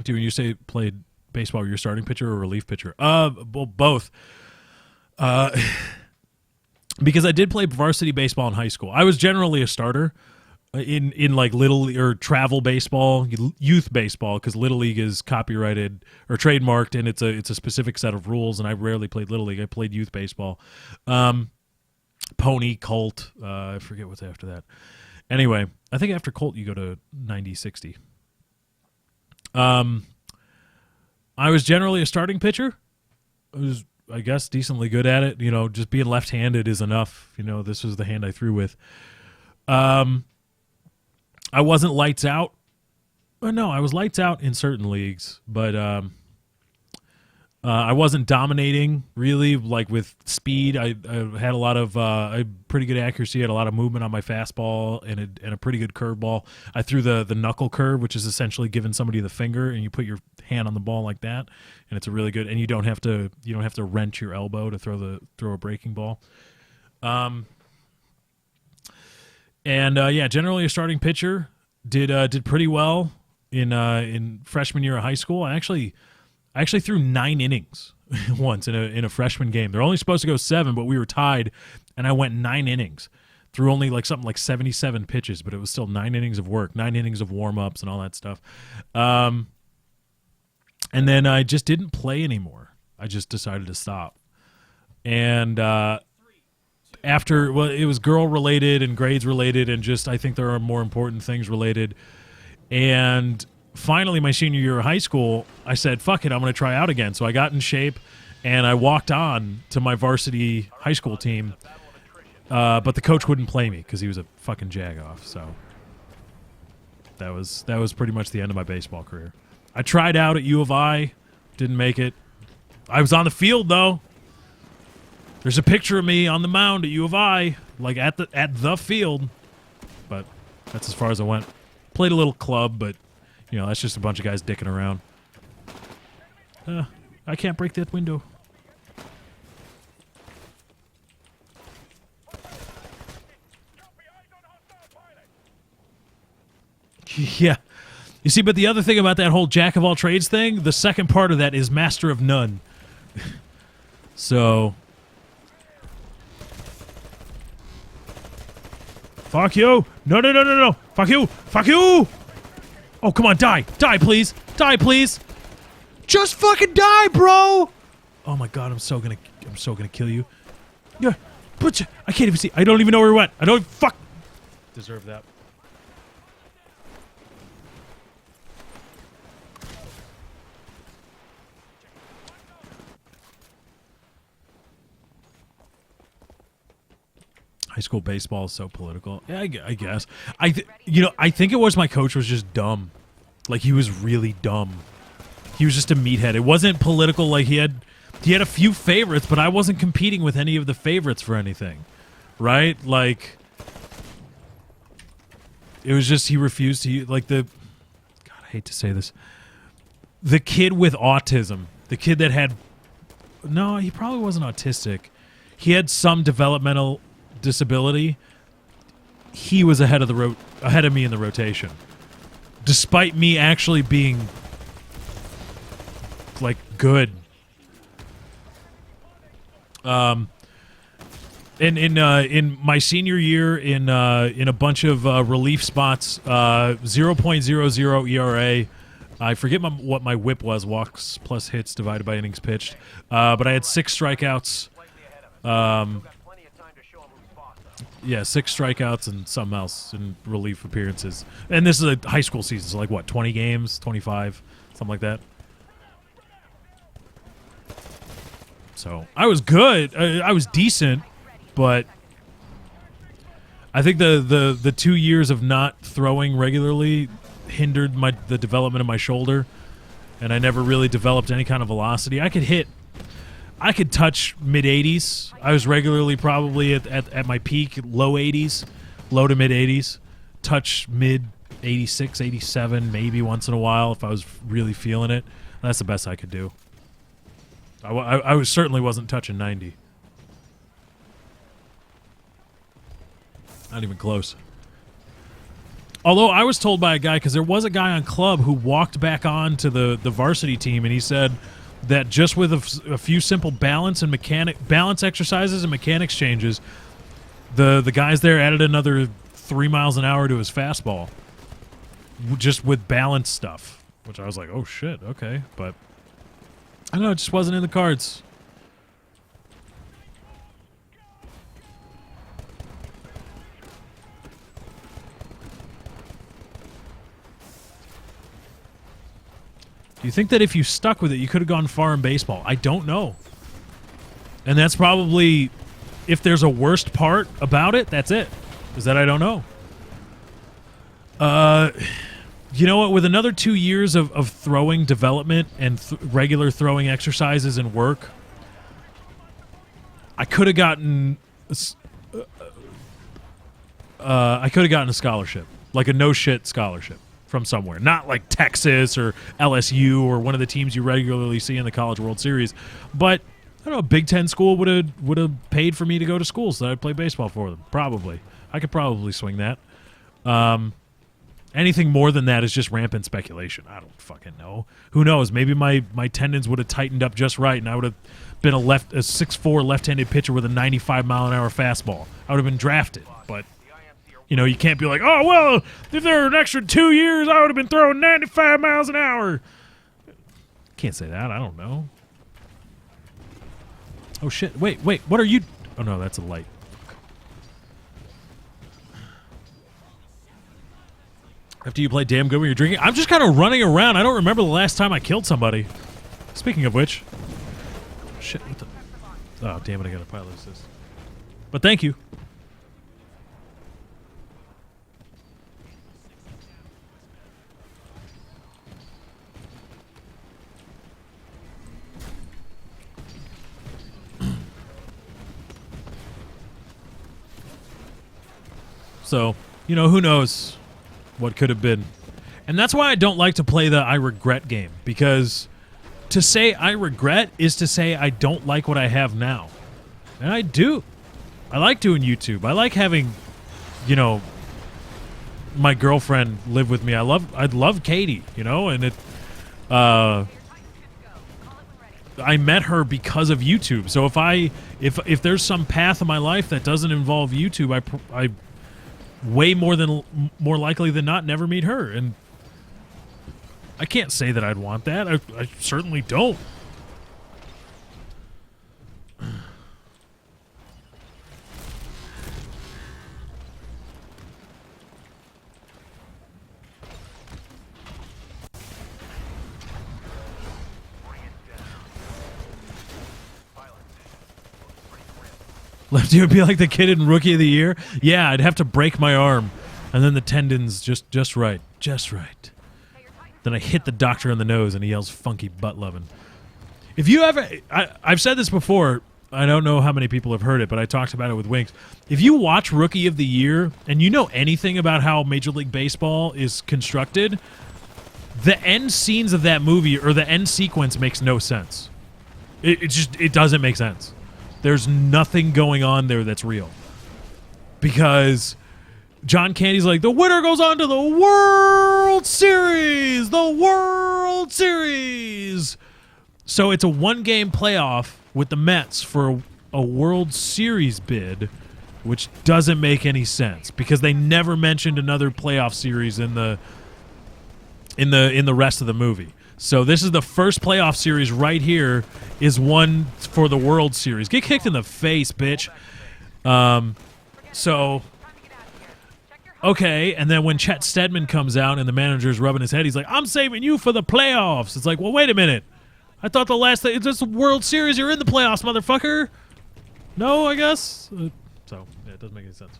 Do when you say played baseball, you're starting pitcher or relief pitcher? Well, both. Uh, because I did play varsity baseball in high school. I was generally a starter in like little or travel baseball, youth baseball, because little league is copyrighted or trademarked, and it's a specific set of rules. And I rarely played little league. I played youth baseball, pony, colt. I forget what's after that. Anyway, I think after colt you go to 90-60. I was generally a starting pitcher. I was, I guess, decently good at it. You know, just being left-handed is enough. You know, this was the hand I threw with. I wasn't lights out. No, I was lights out in certain leagues, but I wasn't dominating really, like with speed. I had a lot of pretty good accuracy, had a lot of movement on my fastball and a pretty good curveball. I threw the knuckle curve, which is essentially giving somebody the finger, and you put your hand on the ball like that, and it's a really good. And you don't have to wrench your elbow to throw a breaking ball. Yeah, generally a starting pitcher. Did pretty well in freshman year of high school. I actually threw 9 innings once in a freshman game. They're only supposed to go 7, but we were tied, and I went 9 innings. Threw only like something like 77 pitches, but it was still 9 innings of work, 9 innings of warm-ups and all that stuff. And then I just didn't play anymore. I just decided to stop. And it was girl related and grades related, and just I think there are more important things related. And finally, my senior year of high school, I said, fuck it, I'm going to try out again. So I got in shape, and I walked on to my varsity high school team. But the coach wouldn't play me because he was a fucking jagoff. So that was pretty much the end of my baseball career. I tried out at U of I, didn't make it. I was on the field, though. There's a picture of me on the mound at U of I, like at the field. But that's as far as I went. Played a little club, but you know, that's just a bunch of guys dicking around. I can't break that window. Yeah. You see, but the other thing about that whole jack of all trades thing, the second part of that is master of none. So... Fuck you! No! Fuck you! Fuck you! Oh, come on, die! Die, please! Die, please! Just fucking die, bro! Oh my god, I'm so gonna kill you. Yeah, I can't even see. I don't even know where he went. I don't fuck. Deserve that. High school baseball is so political. Yeah, I guess. I think it was my coach was just dumb. Like, he was really dumb. He was just a meathead. It wasn't political. Like, he had a few favorites, but I wasn't competing with any of the favorites for anything. Right? Like, it was just he refused to, like, God, I hate to say this. The kid with autism. The kid that had... No, he probably wasn't autistic. He had some developmental disability. He was ahead of me in the rotation, despite me actually being like good. In my senior year, in a bunch of relief spots, 0.00 ERA. I forget what my whip was, walks plus hits divided by innings pitched. But I had 6 strikeouts. Yeah, 6 strikeouts and something else in relief appearances. And this is a high school season, so like what, 20 games, 25, something like that. So I was good. I was decent, but I think the 2 years of not throwing regularly hindered the development of my shoulder, and I never really developed any kind of velocity. I could touch mid-80s. I was regularly probably at my peak, low 80s, low to mid-80s. Touch mid-86, 87, maybe once in a while if I was really feeling it. That's the best I could do. I certainly wasn't touching 90. Not even close. Although I was told by a guy, because there was a guy on club who walked back on to the varsity team, and he said that just with a few simple balance exercises and mechanics changes, the guys there added another 3 miles an hour to his fastball, just with balance stuff. Which I was like, oh shit, okay, but I don't know, it just wasn't in the cards. Do you think that if you stuck with it, you could have gone far in baseball? I don't know. And that's probably, if there's a worst part about it, that's it. Is that I don't know. You know what? With another 2 years of throwing development and regular throwing exercises and work, I could have gotten a scholarship, like a no-shit scholarship from somewhere. Not like Texas or LSU or one of the teams you regularly see in the College World Series, but I don't know, a Big Ten school would have paid for me to go to school so that I'd play baseball for them. Probably. I could probably swing that. Anything more than that is just rampant speculation. I don't fucking know. Who knows? Maybe my tendons would have tightened up just right, and I would have been a 6'4" left-handed pitcher with a 95-mile-an-hour fastball. I would have been drafted, but you know, you can't be like, oh, well, if there were an extra 2 years, I would have been throwing 95 miles an hour. Can't say that. I don't know. Oh, shit. Wait. What are you? Oh, no, that's a light. After you play damn good when you're drinking? I'm just kind of running around. I don't remember the last time I killed somebody. Speaking of which. Shit. What the? Oh, damn it. I got a pilot assist. But thank you. So, you know, who knows what could have been. And that's why I don't like to play the I regret game, because to say I regret is to say I don't like what I have now. And I do. I like doing YouTube. I like having, you know, my girlfriend live with me. I'd love Katie, you know, and it I met her because of YouTube. So if there's some path in my life that doesn't involve YouTube, I more likely than not never meet her, and I can't say that I'd want that. I certainly don't. Lefty would be like the kid in Rookie of the Year. Yeah, I'd have to break my arm, and then the tendons just right. Then I hit the doctor in the nose, and he yells, "Funky butt lovin'." If you ever, I've said this before. I don't know how many people have heard it, but I talked about it with Winks. If you watch Rookie of the Year and you know anything about how Major League Baseball is constructed, the end scenes of that movie or the end sequence makes no sense. It doesn't make sense. There's nothing going on there that's real. Because John Candy's like, the winner goes on to the World Series! The World Series! So it's a one-game playoff with the Mets for a World Series bid, which doesn't make any sense because they never mentioned another playoff series in the rest of the movie. So this is the first playoff series right here is one for the World Series. Get kicked in the face, bitch. So, okay, and then when Chet Steadman comes out and the manager's rubbing his head, he's like, I'm saving you for the playoffs. It's like, well, wait a minute. I thought the last thing, it's just the World Series. You're in the playoffs, motherfucker. No, I guess. So, yeah, it doesn't make any sense.